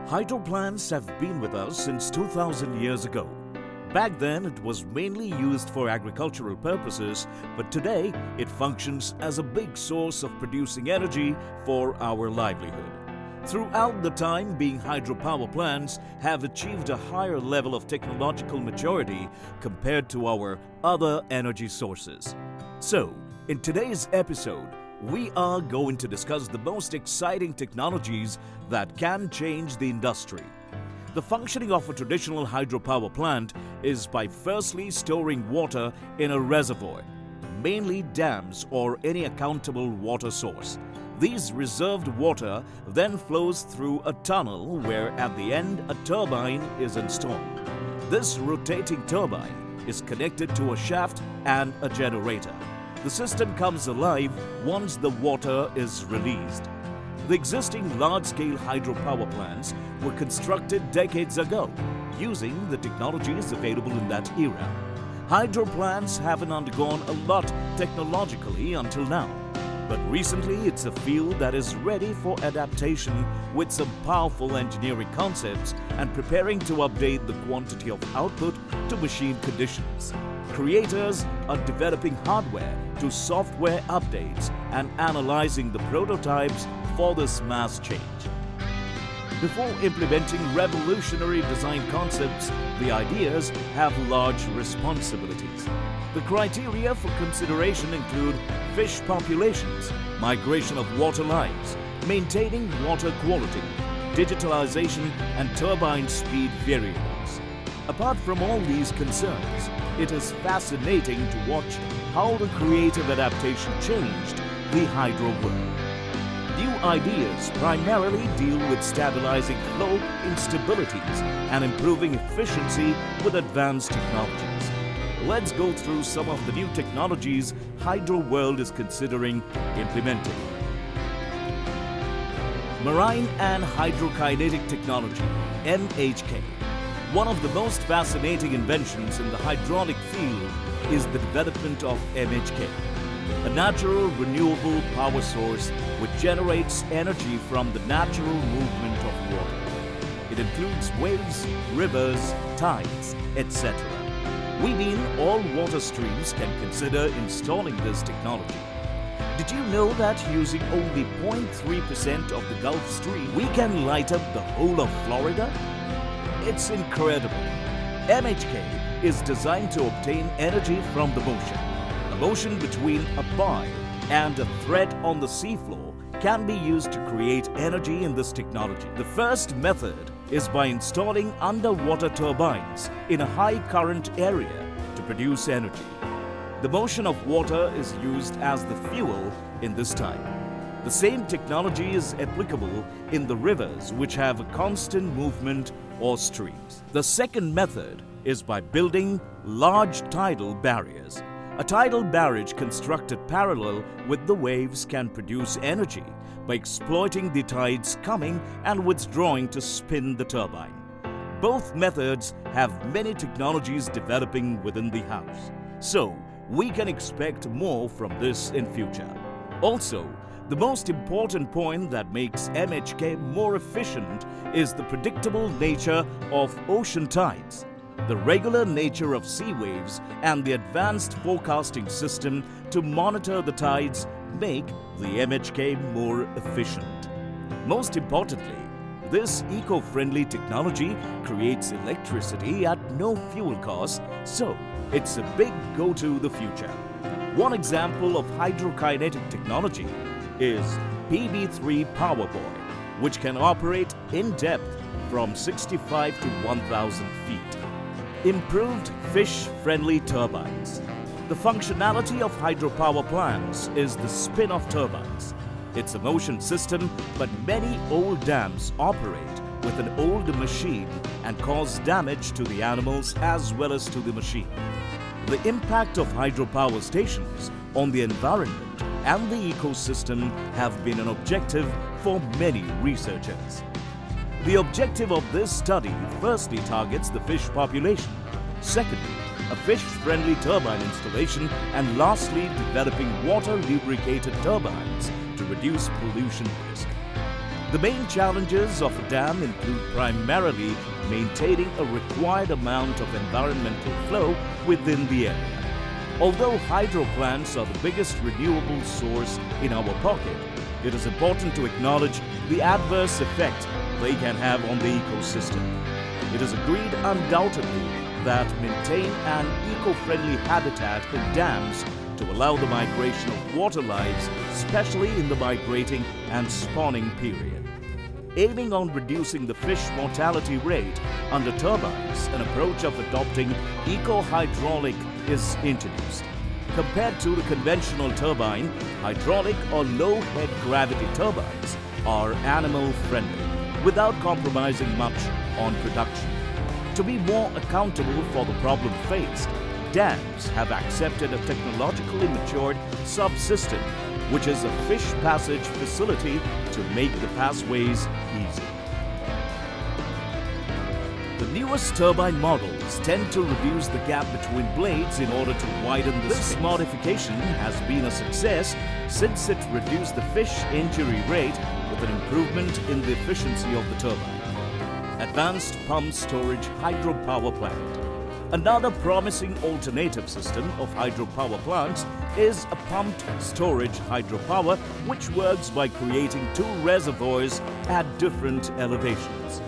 Hydro plants have been with us since 2000 years ago. Back then, it was mainly used for agricultural purposes, but today it functions as a big source of producing energy for our livelihood. Throughout the time being, hydropower plants have achieved a higher level of technological maturity compared to our other energy sources. So, in today's episode, we are going to discuss the most exciting technologies that can change the industry. The functioning of a traditional hydropower plant is by firstly storing water in a reservoir, mainly dams or any accountable water source. These reserved water then flows through a tunnel where at the end a turbine is installed. This rotating turbine is connected to a shaft and a generator. The system comes alive once the water is released. The existing large-scale hydropower plants were constructed decades ago using the technologies available in that era. Hydro plants haven't undergone a lot technologically until now, but recently it's a field that is ready for adaptation with some powerful engineering concepts and preparing to update the quantity of output to machine conditions. Creators are developing hardware to software updates and analyzing the prototypes for this mass change. Before implementing revolutionary design concepts, the ideas have large responsibilities. The criteria for consideration include fish populations, migration of water lines, maintaining water quality, digitalization, and turbine speed variables. Apart from all these concerns, it is fascinating to watch how the creative adaptation changed the hydro world. New ideas primarily deal with stabilizing flow instabilities and improving efficiency with advanced technologies. Let's go through some of the new technologies hydro world is considering implementing. Marine and hydrokinetic technology, MHK. One of the most fascinating inventions in the hydraulic field is the development of MHK, a natural renewable power source which generates energy from the natural movement of water. It includes waves, rivers, tides, etc. We mean all water streams can consider installing this technology. Did you know that using only 0.3% of the Gulf Stream, we can light up the whole of Florida? It's incredible. MHK is designed to obtain energy from the motion. A motion between a buoy and a thread on the seafloor can be used to create energy in this technology. The first method is by installing underwater turbines in a high current area to produce energy. The motion of water is used as the fuel in this type. The same technology is applicable in the rivers which have a constant movement or streams. The second method is by building large tidal barriers. A tidal barrage constructed parallel with the waves can produce energy by exploiting the tides coming and withdrawing to spin the turbine. Both methods have many technologies developing within the house, so we can expect more from this in future. Also, the most important point that makes MHK more efficient is the predictable nature of ocean tides. The regular nature of sea waves and the advanced forecasting system to monitor the tides make the MHK more efficient. Most importantly, this eco-friendly technology creates electricity at no fuel cost, so it's a big go to the future. One example of hydrokinetic technology is PB3 Powerboy, which can operate in depth from 65 to 1,000 feet. Improved fish-friendly turbines. The functionality of hydropower plants is the spin of turbines. It's a motion system, but many old dams operate with an old machine and cause damage to the animals as well as to the machine. The impact of hydropower stations on the environment and the ecosystem have been an objective for many researchers. The objective of this study firstly targets the fish population, secondly, a fish-friendly turbine installation, and lastly, developing water-lubricated turbines to reduce pollution risk. The main challenges of a dam include primarily maintaining a required amount of environmental flow within the area. Although hydro plants are the biggest renewable source in our pocket, it is important to acknowledge the adverse effect they can have on the ecosystem. It is agreed undoubtedly that maintain an eco-friendly habitat in dams to allow the migration of water lives, especially in the migrating and spawning period. Aiming on reducing the fish mortality rate under turbines, an approach of adopting eco-hydraulic is introduced. Compared to the conventional turbine, hydraulic or low-head gravity turbines are animal-friendly without compromising much on production. To be more accountable for the problem faced, dams have accepted a technologically matured subsystem, which is a fish passage facility to make the passways easy. The newest turbine models tend to reduce the gap between blades in order to widen the space. This modification has been a success since it reduced the fish injury rate with an improvement in the efficiency of the turbine. Advanced Pump Storage Hydropower Plant. Another promising alternative system of hydropower plants is a pumped storage hydropower, which works by creating two reservoirs at different elevations.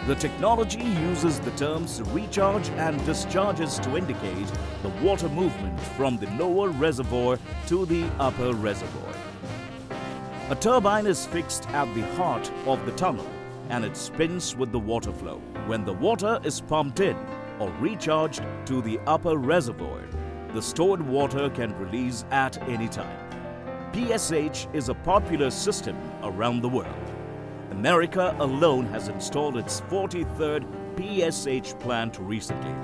The technology uses the terms recharge and discharges to indicate the water movement from the lower reservoir to the upper reservoir. A turbine is fixed at the heart of the tunnel and it spins with the water flow. When the water is pumped in or recharged to the upper reservoir, the stored water can release at any time. PSH is a popular system around the world. America alone has installed its 43rd PSH plant recently.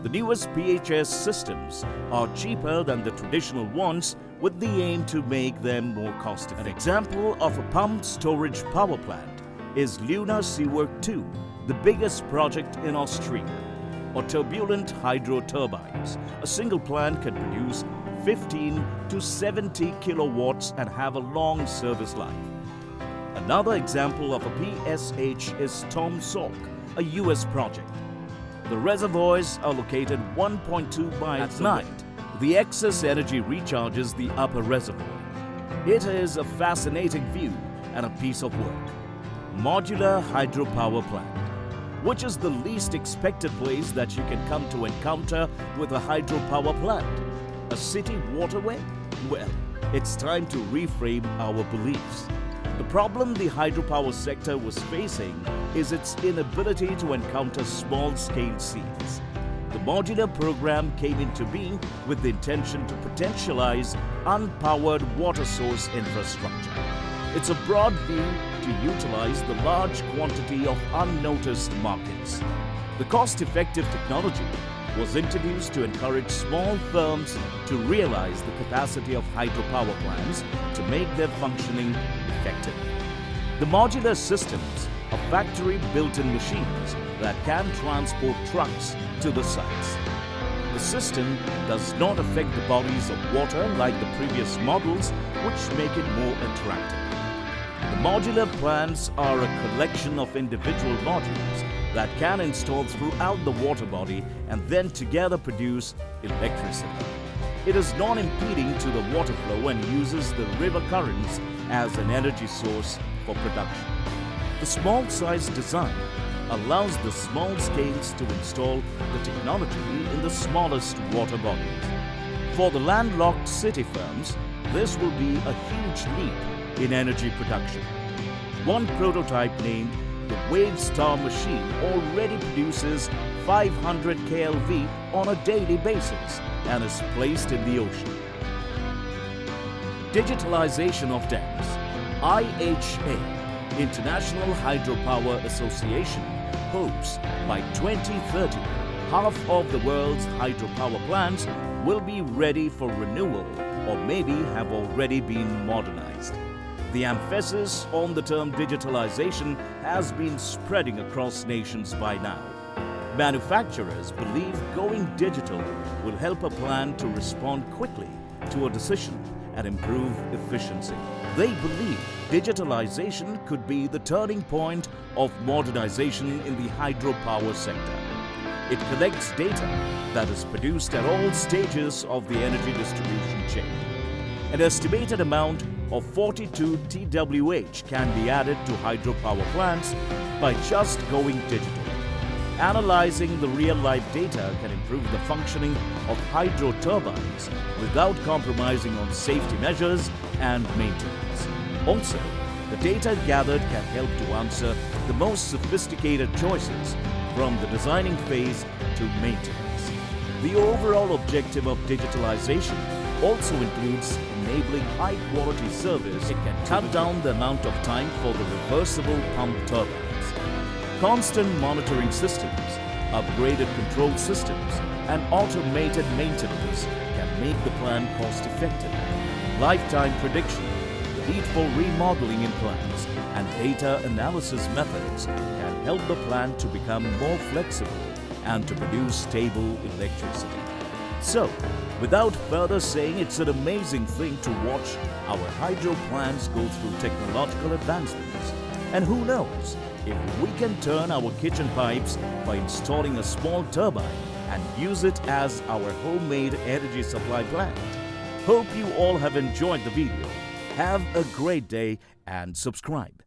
The newest PHS systems are cheaper than the traditional ones with the aim to make them more cost-effective. An example of a pumped storage power plant is Lunar Seawork 2, the biggest project in Australia, or turbulent hydro turbines. A single plant can produce 15 to 70 kilowatts and have a long service life. Another example of a PSH is Tom Salk, a US project. The reservoirs are located 1.2 miles at night. The excess energy recharges the upper reservoir. It is a fascinating view and a piece of work. Modular hydropower plant, which is the least expected place that you can come to encounter with a hydropower plant. A city waterway? Well, it's time to reframe our beliefs. The problem the hydropower sector was facing is its inability to encounter small-scale scenes. The modular program came into being with the intention to potentialize unpowered water source infrastructure. It's a broad view to utilize the large quantity of unnoticed markets. The cost-effective technology was introduced to encourage small firms to realize the capacity of hydropower plants to make their functioning effective. The modular systems are factory-built-in machines that can transport trucks to the sites. The system does not affect the bodies of water like the previous models, which make it more attractive. The modular plants are a collection of individual modules that can install throughout the water body and then together produce electricity. It is non-impeding to the water flow and uses the river currents as an energy source for production. The small-size design allows the small scales to install the technology in the smallest water bodies. For the landlocked city firms, this will be a huge leap in energy production. One prototype named the Wavestar machine already produces 500 kLV on a daily basis and is placed in the ocean. Digitalization of dams. IHA, International Hydropower Association, hopes by 2030, half of the world's hydropower plants will be ready for renewal or maybe have already been modernized. The emphasis on the term digitalization has been spreading across nations by now. Manufacturers believe going digital will help a plant to respond quickly to a decision and improve efficiency. They believe digitalization could be the turning point of modernization in the hydropower sector. It collects data that is produced at all stages of the energy distribution chain. An estimated amount of 42 TWh can be added to hydropower plants by just going digital. Analyzing the real-life data can improve the functioning of hydro turbines without compromising on safety measures and maintenance. Also, the data gathered can help to answer the most sophisticated choices from the designing phase to maintenance. The overall objective of digitalization also includes enabling high-quality service. It can cut down the amount of time for the reversible pump turbines. Constant monitoring systems, upgraded control systems, and automated maintenance can make the plant cost-effective. Lifetime prediction, the need for remodeling in plants, and data analysis methods can help the plant to become more flexible and to produce stable electricity. So, without further saying, it's an amazing thing to watch our hydro plants go through technological advancements. And who knows, if we can turn our kitchen pipes by installing a small turbine and use it as our homemade energy supply plant. Hope you all have enjoyed the video. Have a great day and subscribe.